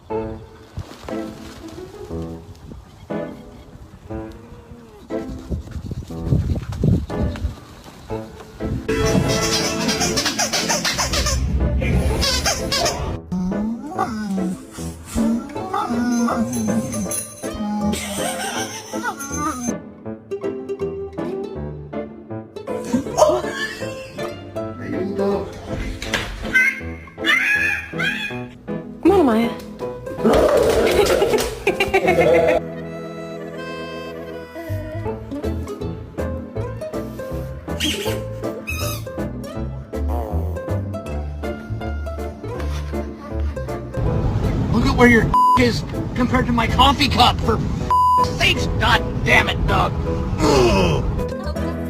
Come on, Maya. Look at where your is compared to my coffee cup, for sakes. God damn it, Doug.